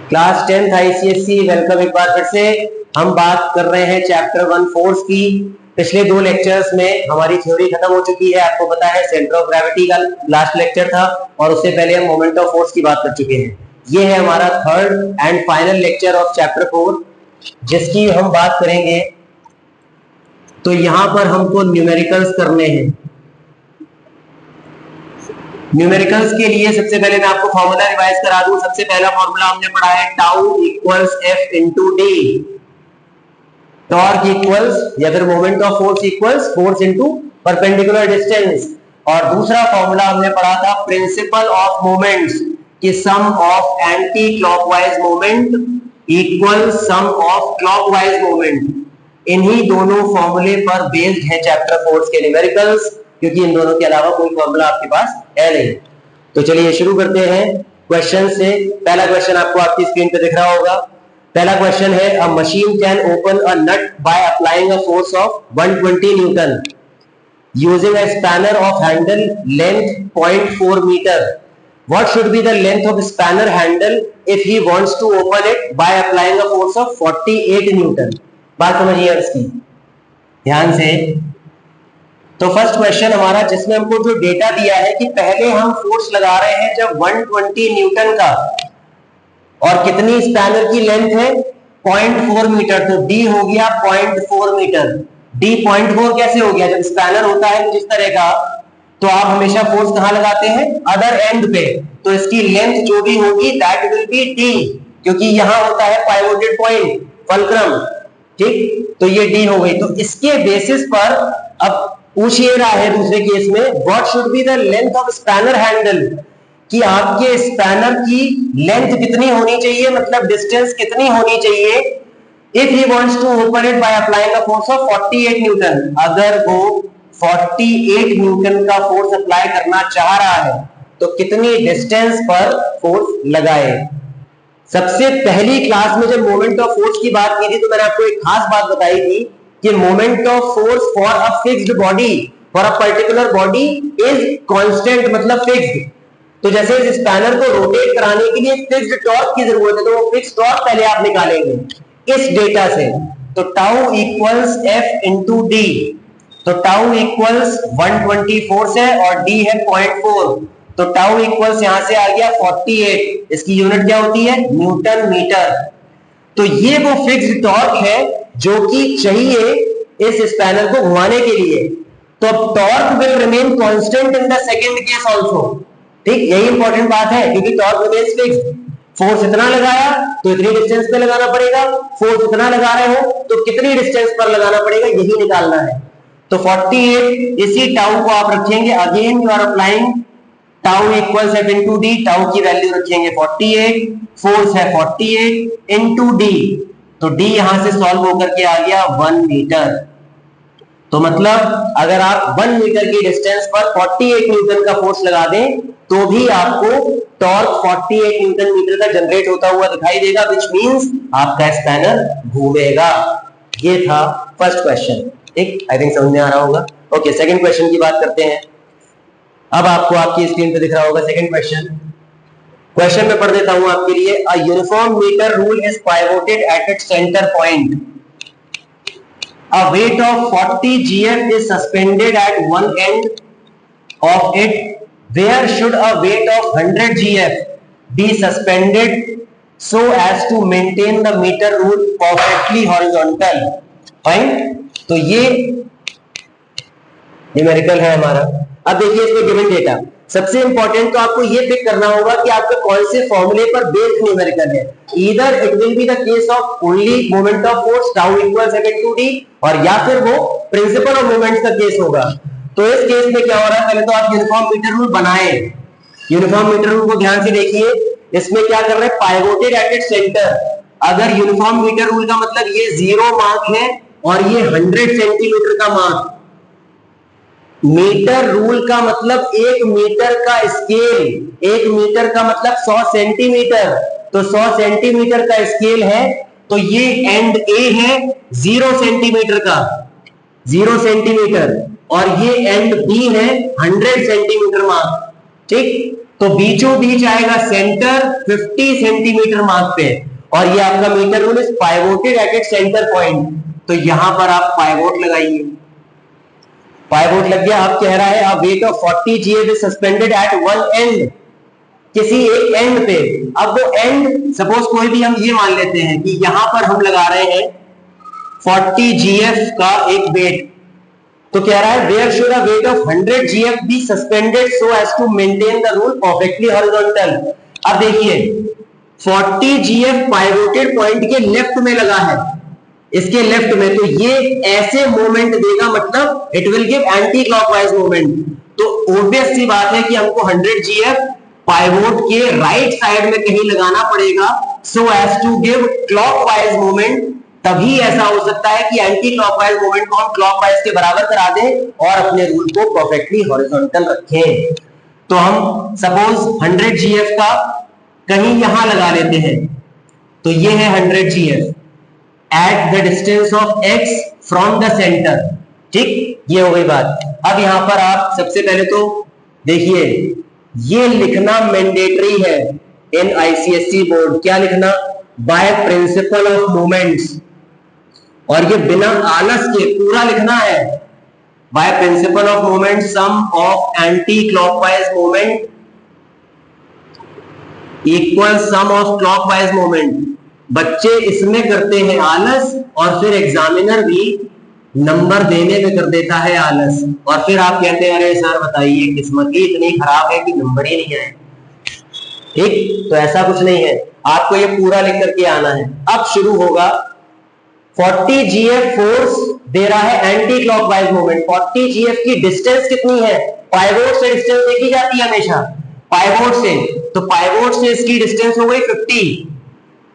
Class 10th ICSE welcome. एक बार फिर से हम बात कर रहे हैं चैप्टर 1 फोर्स की। पिछले दो लेक्चर्स में हमारी थ्योरी खत्म हो चुकी है, आपको पता है सेंटर ऑफ ग्रेविटी का लास्ट लेक्चर था और उससे पहले हम मोमेंट ऑफ फोर्स की बात कर चुके हैं। ये है हमारा third and final lecture of chapter 4 जिसकी हम बात करेंगे। तो यहां पर हमको न्यूमेरिकल्स करने हैं। न्यूमेरिकल्स के लिए सबसे पहले मैं आपको फॉर्मूला रिवाइज करा दूं। सबसे पहला फॉर्मूला हमने पढ़ा है tau equals F into D. Torque equals या फिर moment of force equals force into perpendicular distance. और दूसरा फॉर्मूला हमने पढ़ा था प्रिंसिपल ऑफ मोमेंट्स कि sum of anti clockwise moment equal sum of clockwise moment. इन्हीं दोनों फॉर्मूले पर बेस्ड है चैप्टर 4 के न्यूमेरिकल्स, क्योंकि इन दोनों के अलावा कोई फॉर्मूला आपके पास है नहीं। तो चलिए शुरू करते हैं क्वेश्चन से। पहला क्वेश्चन आपको आपकी स्क्रीन पे दिख रहा होगा। पहला क्वेश्चन है a machine can open a nut by applying a force of 120 newton using a spanner of handle length 0.4 metre. What should be the length of spanner handle if he wants to open it by applying a force of 48 Newton. बात समझिए इसकी ध्यान से। तो first question हमारा जिसमें हमको जो डेटा दिया है कि पहले हम फोर्स लगा रहे हैं जब 120 न्यूटन का, और कितनी स्पैनर की लेंथ है 0.4 मीटर, तो डी हो गया 0.4 मीटर। डी 0.4 कैसे हो गया? जब स्पैनर होता है जिस तरह का, तो आप हमेशा फोर्स कहां लगाते हैं? अदर एंड पे। तो इसकी लेंथ जो भी होगी दैट विल बी डी, क्योंकि यहां होता है पाइवोटेड पॉइंट फल्क्रम। ठीक, तो ये डी हो गई। तो इसके बेसिस पर अब पूछ ये रहा है दूसरे केस में what should be the length of spanner handle, कि आपके स्पैनर की लेंथ कितनी होनी चाहिए, मतलब डिस्टेंस कितनी होनी चाहिए if he wants to open it by applying a force of 48 newton. अगर वो 48 न्यूटन का फोर्स अप्लाई करना चाह रहा है तो कितनी डिस्टेंस पर फोर्स लगाए। सबसे पहली क्लास में जब मोमेंट ऑफ फोर्स की बात की थी तो मैंने आपको एक खास बात बताई थी कि moment of force for a fixed body, for a particular body is constant, मतलब फिक्स्ड। तो जैसे इस स्पैनर को रोटेट कराने के लिए फिक्स्ड टॉर्क की जरूरत है, तो वो फिक्स्ड टॉर्क पहले आप निकालेंगे इस डेटा से। तो tau equals F into D. तो टाउ इक्वल्स 120 फोर्स है और डी है 0.4, तो टाउ इक्वल्स यहां से आ गया 48। इसकी यूनिट क्या होती है? Newton metre. तो ये वो फिक्स्ड टॉर्क है जो कि चाहिए इस स्पैनर को घुमाने के लिए। तो अब torque will remain constant in the second case also. ठीक, यही इंपॉर्टेंट बात है, क्योंकि टॉर्क रिमेन्स फिक्स्ड। फोर्स इतना लगाया तो इतनी डिस्टेंस पे लगाना पड़ेगा, फोर्स इतना लगा रहे हो तो कितनी डिस्टेंस पर लगाना पड़ेगा, यही निकालना है। तो 48 इसी टाउ को आप रखेंगे, again you are applying tau equals F into D. Tau की वैल्यू रखेंगे 48, फोर्स है 48 इनटू डी। तो डी यहां से सॉल्व होकर के आ गया 1 मीटर। तो मतलब अगर आप 1 मीटर की डिस्टेंस पर 48 न्यूटन का फोर्स लगा दें तो भी आपको टॉर्क 48 न्यूटन मीटर का जनरेट होता हुआ दिखाई देगा, विच मींस आपका स्पैनर घूमेगा। ये था फर्स्ट क्वेश्चन। ठीक, आई थिंक समझ में आ रहा होगा। ओके, सेकंड क्वेश्चन की बात करते हैं। अब आपको आपकी स्क्रीन पे दिख रहा होगा सेकंड क्वेश्चन। क्वेश्चन में पढ़ देता हूं आपके लिए। A uniform metre rule is pivoted at its centre point. A weight of 40 GF is suspended at one end of it. Where should a weight of 100 GF be suspended so as to maintain the meter rule perfectly horizontal? Fine. तो ये numerical है हमारा। अब देखिए इसमें given data. सबसे important तो आपको ये पिक करना होगा कि आपके कौन से फॉर्मूले पर बेस्ड न्यूमेरिकल है। Either it will be the case of only moment of force tau equals F into D, और या फिर वो प्रिंसिपल ऑफ मोमेंट्स का केस होगा। तो इस केस में क्या हो रहा है, पहले तो आप यूनिफॉर्म मीटर रूल बनाए। यूनिफॉर्म मीटर रूल को ध्यान से देखिए। इसमें क्या कर रहे हैं, पाइवोटेड एट इट्स सेंटर। अगर यूनिफॉर्म मीटर रूल का मतलब ये 0 मार्क है और ये 100 सेंटीमीटर का मार्क। मीटर रूल का मतलब 1 मीटर का स्केल, 1 मीटर का मतलब 100 सेंटीमीटर। तो 100 सेंटीमीटर का स्केल है, तो ये एंड ए है 0 सेंटीमीटर का, 0 सेंटीमीटर, और ये एंड बी है 100 सेंटीमीटर मार्क। ठीक, तो बीचों बीच आएगा सेंटर 50 सेंटीमीटर मार्क पे, और ये आपका metre rule is pivoted at it centre point, तो यहां पर आप पाइवोट लगाइए। पाइवोट लग गया। अब कह रहा है a weight of 40 GF is suspended at one end, किसी एक एंड पे। अब वो एंड सपोज कोई भी हम ये मान लेते हैं कि यहां पर हम लगा रहे हैं 40 GF का एक वेट, तो कह रहा है where should a weight of 100 GF be suspended so as to maintain the rule perfectly horizontal. अब देखिए 40 GF पाइवोटेड पॉइंट के लेफ्ट में लगा है, इसके लेफ्ट में, तो ये ऐसे मोमेंट देगा, मतलब it will give anti clockwise moment. तो ऑब्वियस सी बात है कि हमको 100 GF पाइवोट के राइट साइड में कहीं लगाना पड़ेगा so as to give clockwise moment. तभी ऐसा हो सकता है कि एंटी क्लॉकवाइज मोमेंट को हम क्लॉकवाइज के बराबर करा दें और अपने रूल को परफेक्टली हॉरिजॉन्टल रखें। तो हम सपोज 100 GF का कहीं यहां लगा लेते हैं, तो ये है 100 GF at the distance of x from the centre. ठीक, ये हो गई बात। अब यहां पर आप सबसे पहले तो देखिए ये लिखना मैंडेटरी है इन आईसीएसई बोर्ड। क्या लिखना? बाय प्रिंसिपल ऑफ मोमेंट्स, और ये बिना आलस के पूरा लिखना है। By principle of moment sum of anti clockwise moment equal sum of clockwise moment. बच्चे इसमें करते हैं आलस, और फिर एग्जामिनर भी नंबर देने में कर देता है आलस, और फिर आप कहते हैं अरे सर बताइए किस्मत ही इतनी खराब है कि नंबर ही नहीं आए। ठीक, तो ऐसा कुछ नहीं है, आपको ये पूरा लिख करके आना है। अब शुरू होगा 40 GF फोर्स दे रहा है एंटी क्लॉकवाइज मोमेंट। 40 GF की डिस्टेंस कितनी है? पाइवोट से डिस्टेंस देखी जाती है हमेशा, पाइवोट से, तो पाइवोट से इसकी डिस्टेंस हो गई 50,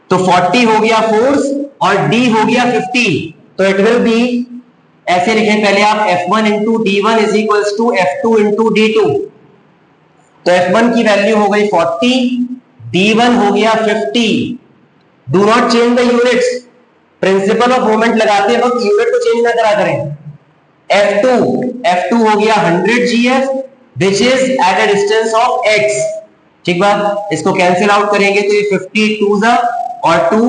तो 40 हो गया फोर्स और d हो गया 50, तो इट विल बी, ऐसे लिखें पहले आप, F1 into D1 is equals to F2 into D2। तो F1 की वैल्यू हो गई 40, D1 हो गया 50। Do not change the units, principal of moment लगाते वक्त यूनिट को चेंज ना करा करें। F2 हो गया 100 GF which is at a distance of x। ठीक बात, इसको कैंसिल आउट करेंगे तो ये 50 2 जा और 2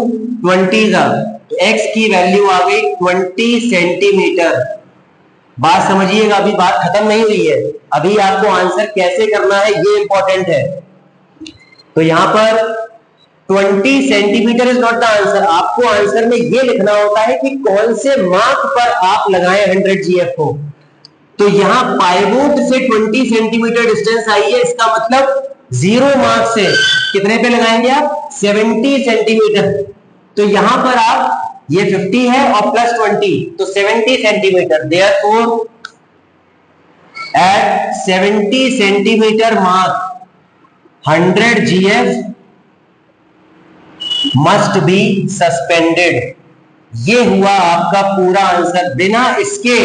20 जा, तो x की वैल्यू आ गई 20 सेंटीमीटर। बात समझिएगा, अभी बात खत्म नहीं हुई है, अभी आपको आंसर कैसे करना है ये इंपॉर्टेंट है। तो यहां पर 20 centimetre is not the answer, आपको आंसर में ये लिखना होता है कि कौन से मार्क पर आप लगाएं 100 GF को। तो यहां पाइवोट से 20 सेंटीमीटर डिस्टेंस आई है, इसका मतलब 0 मार्क से कितने पे लगाएंगे आप? 70 सेंटीमीटर। तो यहां पर आप, ये 50 है और प्लस 20, तो 70 centimetre. Therefore at 70 centimetre mark 100 GF must be suspended. ये हुआ आपका पूरा आंसर, बिना इसके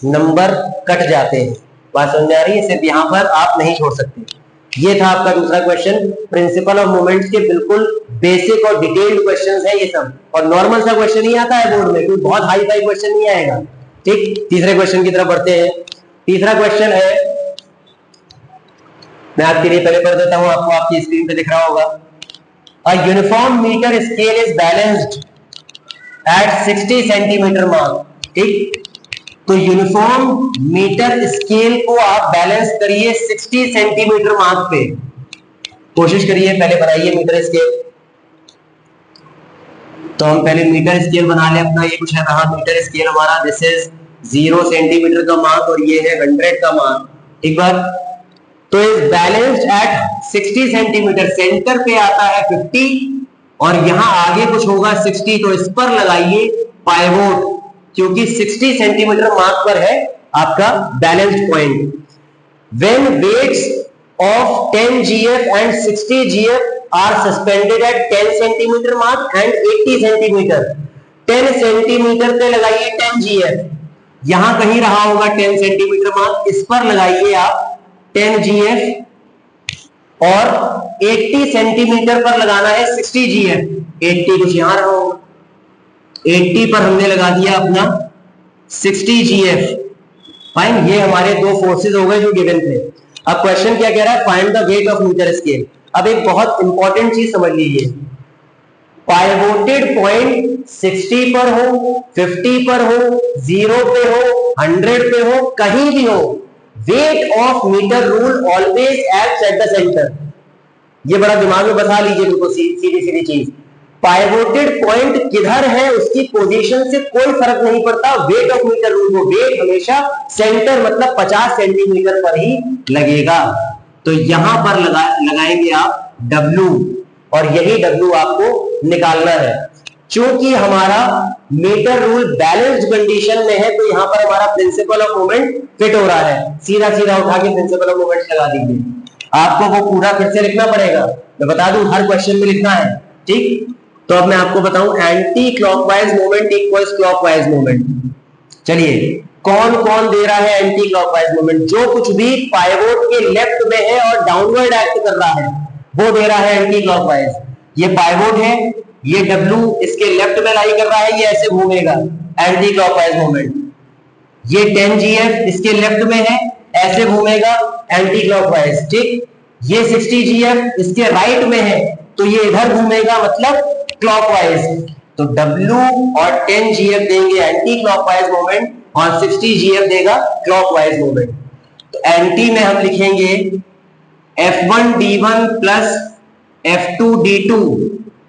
नंबर कट जाते हैं। बात समझ आ रही है? सिर्फ यहां पर आप नहीं छोड़ सकते। ये था आपका दूसरा क्वेश्चन, प्रिंसिपल ऑफ मोमेंट्स के बिल्कुल बेसिक और डिटेल्ड क्वेश्चंस है ये सब, और नॉर्मल सा क्वेश्चन ही आता है बोर्ड में, कोई बहुत हाई फाई क्वेश्चन नहीं आएगा। ठीक, तीसरे क्वेश्चन की तरफ बढ़ते हैं। तीसरा क्वेश्चन है, मैं आपके लिए पहले पढ़ देता हूं, आपको आपकी स्क्रीन पे दिख रहा होगा। A uniform meter scale is balanced at 60 centimetre mark. ठीक, तो यूनिफॉर्म मीटर स्केल को आप बैलेंस करिए 60 सेंटीमीटर मार्क पे। कोशिश करिए, पहले बनाइए मीटर स्केल। तो हम पहले मीटर स्केल बना लें अपना, ये कुछ है रहा मीटर स्केल हमारा, दिस इज 0 सेंटीमीटर का मार्क और ये है 100 का मार्क। ठीक बात, तो is balanced at 60 centimetre, centre पे आता है 50 और यहां आगे कुछ होगा 60, तो इस पर लगाइए पाइवोट, क्योंकि 60 सेंटीमीटर मार्क पर है आपका balanced point. When weights of 10 GF and 60 GF are suspended at 10 centimetre mark and 80 centimetre. 10 centimetre पे लगाइए 10 GF, यहां कहीं रहा होगा 10 सेंटीमीटर मार्क, इस पर लगाइए आप 10 GF और 80 सेंटीमीटर पर लगाना है 60 GF। 80 कुछ यहां रहा होगा, 80 पर हमने लगा दिया अपना 60 GF। फाइन, ये हमारे दो फोर्सेस हो गए जो गिवन थे। अब क्वेश्चन क्या कह रहा है, find the weight of metre scale. अब एक बहुत इंपॉर्टेंट चीज समझ लीजिए, पाइवोटेड पॉइंट 60 पर हो, 50 पर हो, 0 पे हो, 100 पे हो, कहीं भी हो, weight of metre rule always acts at the centre. ये बड़ा दिमाग में बसा लीजिए, बिल्कुल सीधी सीधी चीज। पाइवोटेड पॉइंट किधर है उसकी पोजीशन से कोई फर्क नहीं पड़ता, वेट ऑफ मीटर रूल को वेट हमेशा सेंटर मतलब 50 सेंटीमीटर पर ही लगेगा। तो यहां पर लगाएंगे आप W, और यही W आपको निकालना है। चूंकि हमारा मीटर रूल बैलेंस्ड कंडीशन में है, तो यहां पर हमारा प्रिंसिपल ऑफ मोमेंट फिट हो रहा है। सीधा सीधा उठा के प्रिंसिपल ऑफ मोमेंट लगा दीजिए। आपको वो पूरा फिर से लिखना पड़ेगा, मैं बता दूं हर क्वेश्चन में लिखना है, ठीक। तो अब मैं आपको बताऊं, anti clockwise moment equals clockwise moment. चलिए, कौन कौन दे रहा है एंटी क्लॉकवाइज मोमेंट? जो कुछ भी पाइवोट के लेफ्ट में है और डाउनवर्ड एक्ट कर रहा है वो दे रहा है एंटी क्लॉकवाइज। ये पाइवोट है, ये W इसके लेफ्ट में लाई कर रहा है, ये ऐसे घूमेगा, एंटी क्लॉकवाइज मोमेंट। ये 10GF इसके लेफ्ट में है, ऐसे घूमेगा, एंटी क्लॉकवाइज, ठीक। ये 60GF इसके राइट में है, तो ये इधर घूमेगा, मतलब क्लॉकवाइज। तो W और 10GF देंगे एंटी क्लॉकवाइज मोमेंट, और 60GF देगा क्लॉकवाइज मोमेंट। तो एंटी में हम लिखेंगे F1D1 प्लस F2D2,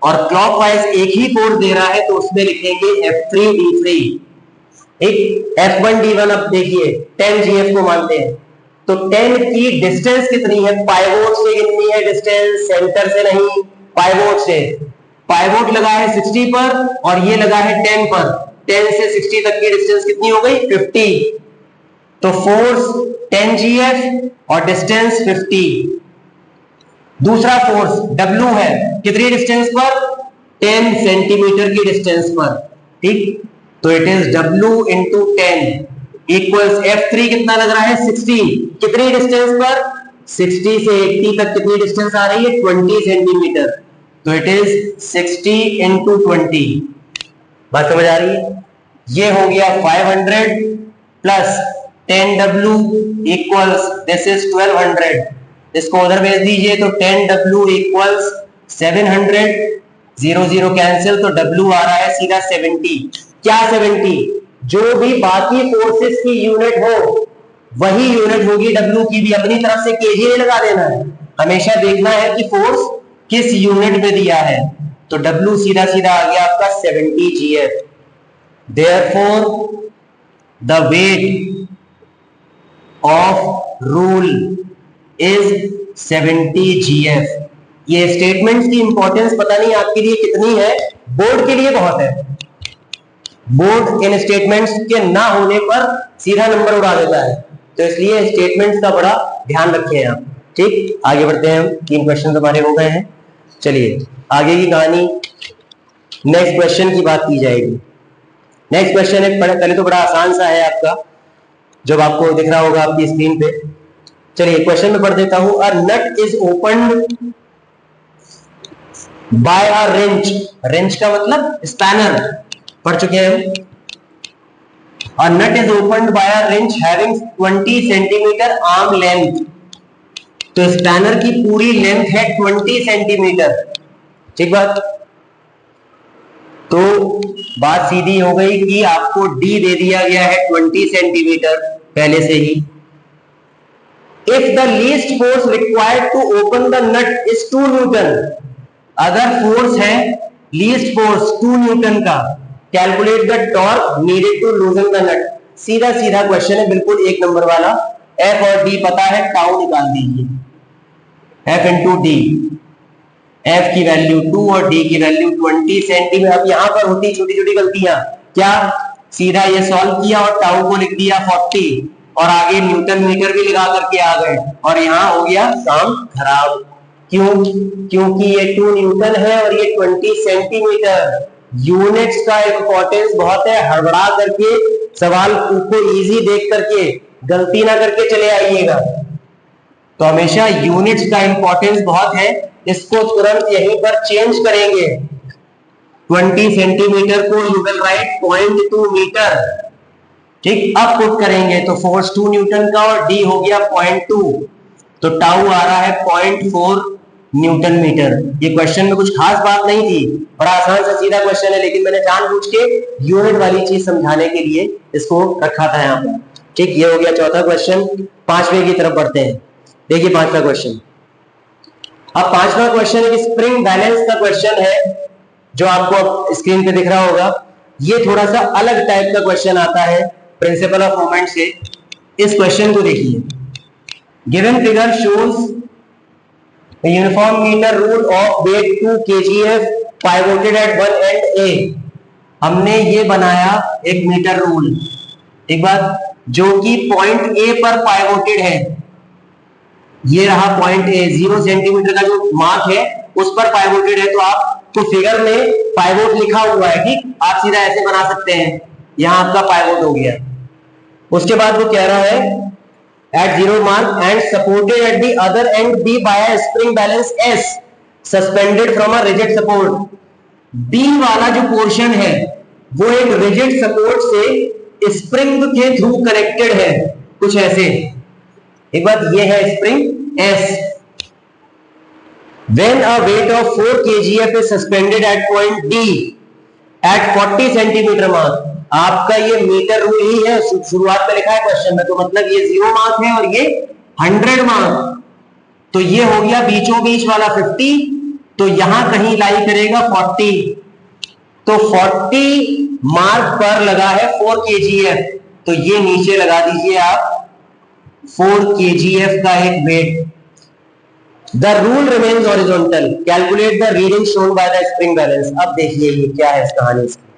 और क्लॉकवाइज एक ही फोर्स दे रहा है तो उसमें लिखेंगे F3D3। एक F1D1, अब देखिए 10GF को मानते हैं, तो 10 की डिस्टेंस कितनी है? पाइवोट से कितनी है डिस्टेंस? सेंटर से नहीं, पाइवोट से। पाइवोट लगा है 60 पर और ये लगा है 10 पर। 10 से 60 तक की डिस्टेंस कितनी हो गई? 50। तो फोर्स 10GF और डिस्टेंस 50। दूसरा फोर्स W है, कितनी डिस्टेंस पर? 10 सेंटीमीटर की डिस्टेंस पर, ठीक। तो it is W into 10 equals F3 कितना लग रहा है? 60। कितनी डिस्टेंस पर? 60 से 80 तक कितनी डिस्टेंस आ रही है? 20 सेंटीमीटर। तो इट इज 60 इंटू 20। बात समझ आ रही है? ये हो गया 500 plus 10W equals this is 1200। इसको उधर भेज दीजिए, तो 10W इक्वल्स 700, 0 0 कैंसिल, तो W आ रहा है सीधा 70। क्या 70? जो भी बाकी फोर्सेस की यूनिट हो वही यूनिट होगी W की भी। अपनी तरफ से केजी नहीं लगा देना है, हमेशा देखना है कि फोर्स किस यूनिट में दिया है। तो W सीधा सीधा आ गया आपका 70GF। Therefore the weight of rule is 70GF। ये स्टेटमेंट्स की इंपॉर्टेंस पता नहीं आपके लिए कितनी है, बोर्ड के लिए बहुत है। बोर्ड इन स्टेटमेंट्स के ना होने पर सीधा नंबर उड़ा देता है, तो इसलिए स्टेटमेंट्स का बड़ा ध्यान रखें आप, ठीक। आगे बढ़ते हैं हम, 3 क्वेश्चन हमारे हो गए हैं। चलिए आगे की कहानी, नेक्स्ट क्वेश्चन की बात की जाएगी। नेक्स्ट क्वेश्चन एक पहले तो बड़ा आसान सा है आपका, जब आपको दिख रहा होगा आपकी स्क्रीन पे। चलिए क्वेश्चन में पढ़ देता हूं। A nut is opened by a wrench. Wrench का मतलब स्पैनर, पढ़ चुके हैं। A nut is opened by a wrench having 20 centimetre arm length. तो स्पैनर की पूरी लेंथ है 20 सेंटीमीटर, ठीक बात। तो बात सीधी हो गई कि आपको D दे दिया गया है 20 सेंटीमीटर पहले से ही। If the least force required to open the nut is 2 newton, अगर फोर्स है लीस्ट फोर्स 2 न्यूटन का, calculate the torque needed to loosen the nut. सीधा सीधा क्वेश्चन है, बिल्कुल 1 नंबर वाला। F और D पता है, टाउ निकाल दीजिए, F इंटू डी। F की वैल्यू 2 और D की वैल्यू 20 सेंटीमीटर। अब यहां पर होती छोटी छोटी गलतियां, क्या? सीधा ये सॉल्व किया और टाउ को लिख दिया 40, और आगे न्यूटन मीटर भी लगा करके आ गए, और यहां हो गया काम खराब। क्यों? क्योंकि ये 2 न्यूटन है और ये 20 सेंटीमीटर। यूनिट्स का इंपॉर्टेंस बहुत है, हड़बड़ा करके सवाल को इजी देख करके गलती ना करके चले आइएगा। तो हमेशा यूनिट्स का इंपॉर्टेंस बहुत है, इसको तुरंत यहीं पर चेंज करेंगे। 20 सेंटीमीटर को यू विल राइट 0.2 मीटर, ठीक। अब पुट करेंगे तो फोर्स 2 न्यूटन का और D हो गया 0.2। तो टाउ आ रहा है 0.4 न्यूटन मीटर। ये क्वेश्चन में कुछ खास बात नहीं थी, बड़ा आसान सा सीधा क्वेश्चन है, लेकिन मैंने जानबूझ के यूनिट वाली चीज समझाने के लिए इसको रखा था यहाँ पर। ठीक, ये हो गया चौथा क्वेश्चन। पांचवें की तरफ बढ़ते हैं। देखिए पांचवा क्वेश्चन। अब पांचवा क्वेश्चन एक स्प्रिंग बैलेंस का क्वेश्चन है, जो आपको अब स्क्रीन पे दिख रहा होगा। ये थोड़ा सा अलग टाइप का क्वेश्चन आता है प्रिंसिपल ऑफ मोमेंट से। इस क्वेश्चन को देखिए। Given figure shows uniform metre rule of weight 2 kgf pivoted at one end A। हमने ये बनाया एक मीटर रूल, एक बात, जो कि पॉइंट ए पर पाइवोटेड है। ये रहा पॉइंट ए, 0 सेंटीमीटर का जो मार्क है उस पर पाइवोटेड है। तो आपको फिगर में पाइवोट लिखा हुआ है, ठीक, आप सीधा ऐसे बना सकते हैं, यहां आपका पाइवोट हो गया। उसके बाद वो कह रहा है at zero mark and supported at the other end B by a spring balance S suspended from a rigid support। B वाला जो पोर्शन है वो एक रिजिड सपोर्ट से स्प्रिंग के थ्रू कनेक्टेड है, कुछ ऐसे। एक बात, ये है spring S। When a weight of 4 kgf is suspended at point D at 40 centimetre mark. आपका ये मीटर रूल ही है, शुरुआत में लिखा है क्वेश्चन में, तो मतलब ये 0 मार्क है और ये 100 मार्क। तो ये हो गया बीचों बीच वाला 50, तो यहां कहीं लाई करेगा 40। तो 40 मार्क पर लगा है 4 kgf, तो ये नीचे लगा दीजिए आप 4 kgf का एक वेट। The rule remains horizontal, calculate the reading shown by the spring balance. अब देखिए ये क्या है इस कहानी से।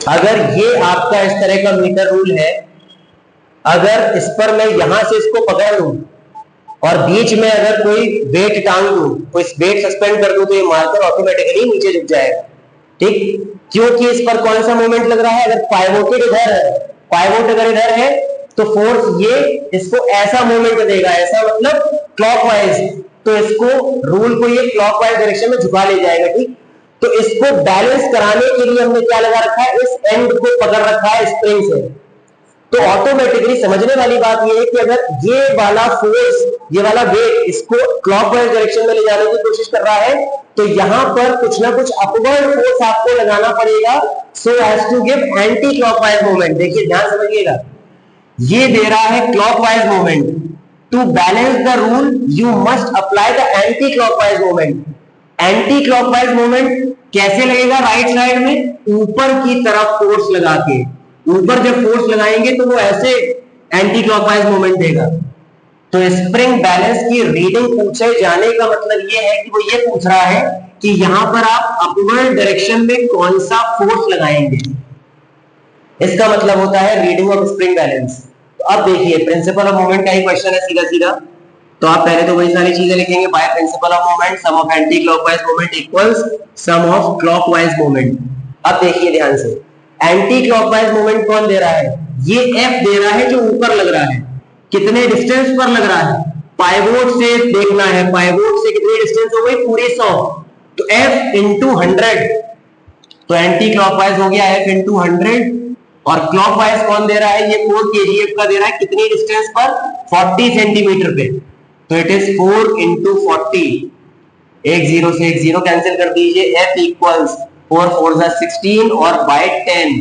अगर ये आपका इस तरह का मीटर रूल है, अगर इस पर मैं यहां से इसको पकड़ लूं और बीच में अगर कोई वेट टांग दूं, कोई वेट सस्पेंड कर दूं, तो ये मार्कर ऑटोमेटिकली नीचे झुक जाएगा। ठीक, क्योंकि इस पर कौन सा मोमेंट लग रहा है? अगर पाइवोटेड इधर है, पाइवोट अगर इधर है, तो फोर्स ये इसको ऐसा मोमेंट देगा, ऐसा मतलब क्लॉकवाइज, तो इसको रूल को ये क्लॉकवाइज डायरेक्शन में झुका ले जाएगा। ठीक, तो इसको बैलेंस कराने के लिए हमने क्या लगा रखा है? इस एंड को पकड़ रखा है स्प्रिंग से। तो ऑटोमेटिकली समझने वाली बात यह है कि अगर ये वाला फोर्स, ये वाला वेट इसको क्लॉकवाइज डायरेक्शन में ले जाने की कोशिश कर रहा है, तो यहां पर कुछ ना कुछ अपवर्ड फोर्स आपको लगाना पड़ेगा, so as to give anti clockwise moment. देखिए ध्यान समझिएगा, ये दे रहा है clockwise moment. To balance the rule you must apply the anti clockwise moment. Anti clockwise moment कैसे लगेगा? राइट साइड में ऊपर की तरफ फोर्स लगा के, ऊपर जब फोर्स लगाएंगे तो वो ऐसे एंटी क्लॉकवाइज मोमेंट देगा। तो स्प्रिंग बैलेंस की रीडिंग पूछे जाने का मतलब ये है कि वो ये पूछ रहा है कि यहां पर आप अपवर्ड डायरेक्शन में कौन सा फोर्स लगाएंगे। इसका मतलब होता है रीडिंग ऑफ स्प्रिंग बैलेंस। तो अब देखिए प्रिंसिपल ऑफ मोमेंट का ही क्वेश्चन है सीधा सीधा, तो आप पहले तो वही सारी चीजें लिखेंगे। By principle of moment sum of anti clockwise moment equals sum of clockwise moment. अब देखिए ध्यान से, एंटी क्लॉकवाइज मोमेंट कौन दे रहा है? ये एफ दे रहा है जो ऊपर लग रहा है। कितने डिस्टेंस पर लग रहा है? पाइवोट से देखना है, पाइवोट से कितनी डिस्टेंस हो गई? पूरी 100, तो एफ इंटू 100, तो एंटी क्लॉकवाइज हो गया एफ इंटू 100। और क्लॉकवाइज कौन दे रहा है? ये 4 kgf का दे रहा है। कितनी डिस्टेंस पर? 40 सेंटीमीटर पे, तो इट इज 4 इंटू 40। एक जीरो से एक जीरो कैंसिल कर दीजिए, एफ इक्वल्स 4 4 16 और बाय 10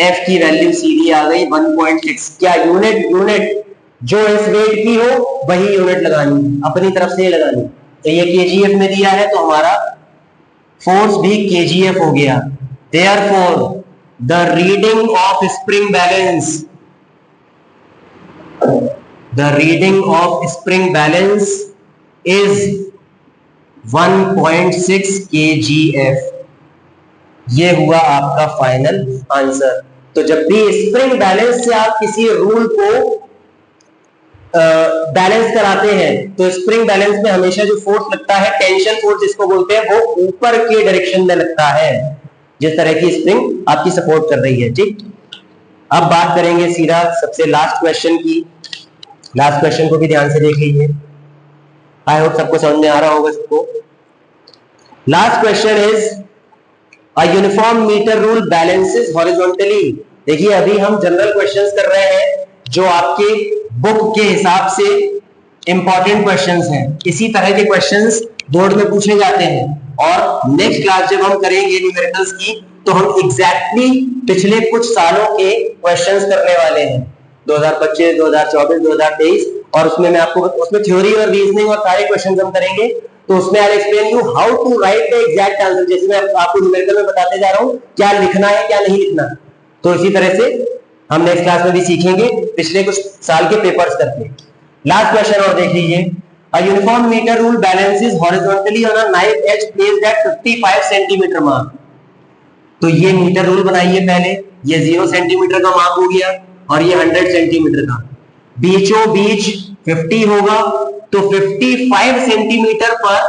एफ की वैल्यू सीधी आ गई 1.6। क्या यूनिट? यूनिट जो इस वेट की हो वही यूनिट लगानी, अपनी तरफ से लगानी। तो ये kgf में दिया है, तो हमारा फोर्स भी kgf हो गया। Therefore the reading of spring balance, the reading of spring balance is 1.6 kgf। ये हुआ आपका फाइनल आंसर। तो जब भी स्प्रिंग बैलेंस से आप किसी रूल को बैलेंस कराते हैं, तो स्प्रिंग बैलेंस में हमेशा जो फोर्स लगता है, टेंशन फोर्स जिसको बोलते हैं, वो ऊपर के डायरेक्शन में लगता है, जिस तरह की स्प्रिंग आपकी सपोर्ट कर रही है। ठीक, अब बात करेंगे सीधा सबसे लास्ट क्वेश्चन की। लास्ट क्वेश्चन को भी ध्यान से देख लीजिए, आई होप सबको समझ में आ रहा होगा सबको। Last question is a uniform metre rule balances horizontally. देखिए अभी हम जनरल क्वेश्चंस कर रहे हैं जो आपके बुक के हिसाब से इंपॉर्टेंट क्वेश्चंस हैं। इसी तरह के क्वेश्चंस बोर्ड में पूछे जाते हैं और नेक्स्ट क्लास जब हम करेंगे न्यूमेरिकल्स की तो हम एग्जैक्टली पिछले कुछ सालों के क्वेश्चंस करने वाले हैं, 2025, 2024, 2023, और उसमें मैं आपको उसमें थ्योरी और रीजनिंग और सारे क्वेश्चंस हम करेंगे। तो उसमें I explain you how to write the exact answer, जैसे मैं आपको न्यूमेरिकल में बताते जा रहा हूं क्या लिखना है क्या नहीं लिखना। तो इसी तरह से हम नेक्स्ट क्लास में भी सीखेंगे पिछले कुछ साल के पेपर्स करके। लास्ट क्वेश्चन और देख लीजिए, a uniform meter rule balances horizontally on a knife edge placed at 55 centimetre mark. तो ये मीटर रूल बनाइए पहले, ये 0 सेंटीमीटर का मार्क हो गया और ये 100 सेंटीमीटर का, बीचों बीच 50 होगा, तो 55 सेंटीमीटर पर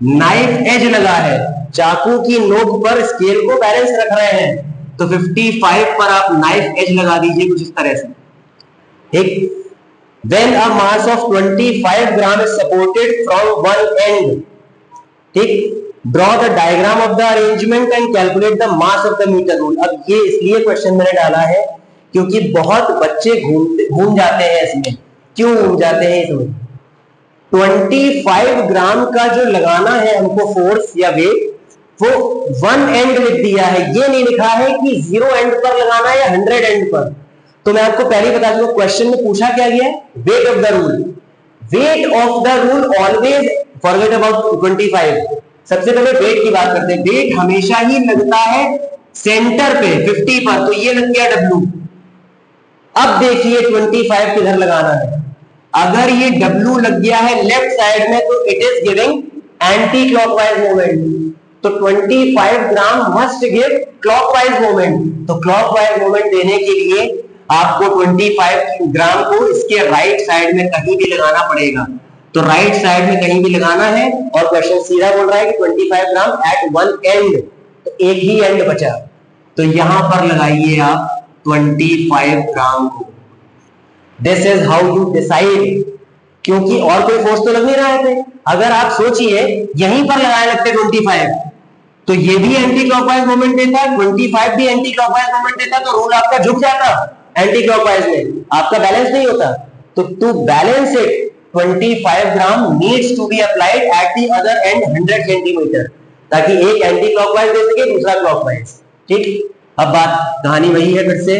नाइफ एज लगा है, चाकू की नोक पर स्केल को बैलेंस रख रहे हैं, तो 55 पर आप नाइफ एज लगा दीजिए कुछ इस तरह से, ठीक। When a mass of 25 gram is supported from one end, ठीक, draw the diagram of the arrangement and calculate the mass of the meter rule। अब ये इसलिए क्वेश्चन मैंने डाला है क्योंकि बहुत बच्चे घूम जाते हैं इसमें। क्यों घूम जाते हैं इसमें? 25 ग्राम का जो लगाना है हमको फोर्स या वेट, वो वन एंड लिख दिया है, ये नहीं लिखा है कि 0 एंड पर लगाना है या 100 एंड पर। तो मैं आपको पहले ही बता दूं क्वेश्चन में पूछा क्या गया है, weight of the rule. Weight of the rule always forget about 25। सबसे पहले वेट की बात करते हैं। वेट हमेशा ही लगता है सेंटर पे 50 पर, तो ये लग गया W। अब देखिए 25 किधर लगाना है। अगर ये W लग गया है लेफ्ट साइड में तो it is giving anti clockwise movement, तो 25 ग्राम मस्ट गिव क्लॉकवाइज मूवमेंट। तो क्लॉकवाइज मूवमेंट देने के लिए आपको 25 ग्राम को इसके राइट साइड में कहीं भी लगाना पड़ेगा। तो राइट साइड में कहीं भी लगाना है और क्वेश्चन सीधा बोल रहा है कि 25 ग्राम एट वन एंड, तो एक ही एंड बचा, तो यहां पर लगाइए आप 25 ग्राम को। This is how you decide, क्योंकि और कोई फोर्स तो लग नहीं रहा है। अगर आप सोचिए यहीं पर लगाए लगते 25, तो ये भी एंटी क्लॉकवाइज मूवमेंट देता है, 25 भी एंटी क्लॉकवाइज मूवमेंट देता है, तो रूल आपका झुक जाता एंटी क्लॉकवाइज में, आपका बैलेंस नहीं होता। तो to balance it 25 gram needs to be applied at the other end 100 centimetre, ताकि एक एंटी क्लॉकवाइज दे सके दूसरा क्लॉकवाइज, ठीक। अब बात कहानी वही है फिर से,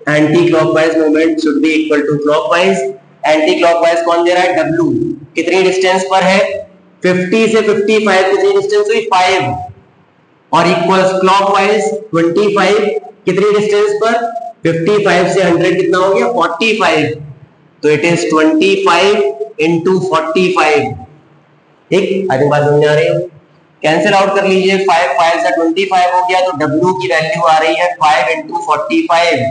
anti clockwise movement should be equal to clockwise. Anti clockwise कौन दे रहा है? W। कितनी डिस्टेंस पर है? 50 से 55 कितनी डिस्टेंस हुई? 5, और इक्वल्स क्लॉकवाइज 25 कितनी डिस्टेंस पर? 55 से 100 कितना हो गया? 45, तो इट इज 25 इंटू 45, ठीक। आज बात समझ आ रही है? कैंसिल आउट कर लीजिए, 5 से 25 हो गया, तो W की वैल्यू आ रही है 5 इंटू 45,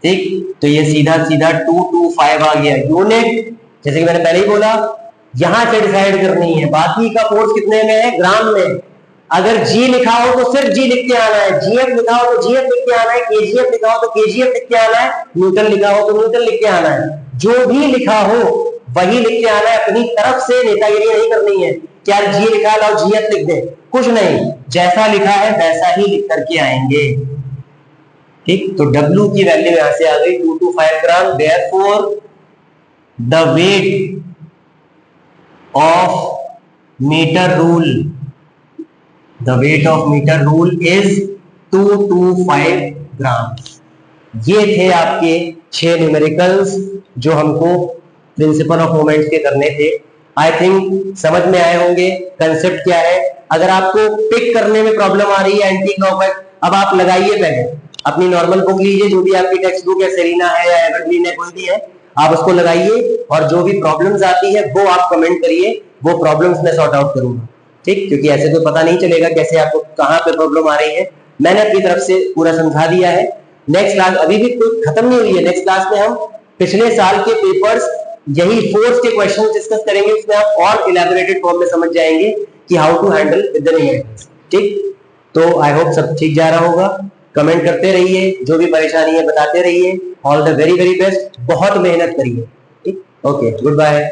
ठीक। तो ये सीधा सीधा 225 आ गया यूनिट। जैसे कि मैंने पहले ही बोला, यहां से डिसाइड करनी है, बाकी का फोर्स कितने में है? ग्राम में। अगर G लिखा हो तो सिर्फ G लिख के आना है, GF लिखा हो तो GF लिख के आना है, KGF लिखा हो तो KGF लिख के आना है, न्यूटन लिखा हो तो न्यूटन लिख के आना है। जो भी लिखा हो वही लिख के आना है, अपनी तरफ से नेतागिरी नहीं करनी है क्या G लिखा लाओ GF लिख दे, कुछ नहीं, जैसा लिखा है वैसा ही लिख करके आएंगे, ठीक। तो W की वैल्यू यहां से आ गई 225 gram. Therefore the weight of metre rule, the weight of meter rule is 225 gram. ये थे आपके 6 न्यूमेरिकल्स जो हमको प्रिंसिपल ऑफ मोमेंट्स के करने थे। आई थिंक समझ में आए होंगे कंसेप्ट क्या है। अगर आपको पिक करने में प्रॉब्लम आ रही है एंटी क्लॉकवाइज, अब आप लगाइए, पहले अपनी नॉर्मल बुक लीजिए, जो भी आपकी टेक्स्ट बुक है, सेरिना है या एवरग्रीन है, कोई भी है, आप उसको लगाइए और जो भी प्रॉब्लम्स आती है वो आप कमेंट करिए, वो प्रॉब्लम्स मैं सॉर्ट आउट करूंगा, ठीक। क्योंकि ऐसे तो पता नहीं चलेगा कैसे आपको कहां पे प्रॉब्लम आ रही है। मैंने अपनी तरफ से पूरा समझा दिया है। नेक्स्ट क्लास अभी भी कोई खत्म नहीं हुई है, नेक्स्ट क्लास में हम पिछले साल के पेपर्स, यही फोर्स के क्वेश्चन डिस्कस करेंगे, उसमें आप और इलैबोरेटेड फॉर्म में समझ जाएंगे कि how to handle with the numericals, ठीक। तो आई होप सब ठीक जा रहा होगा। कमेंट करते रहिए, जो भी परेशानी है बताते रहिए। All the very very best, बहुत मेहनत करिए, ठीक। Okay, good bye.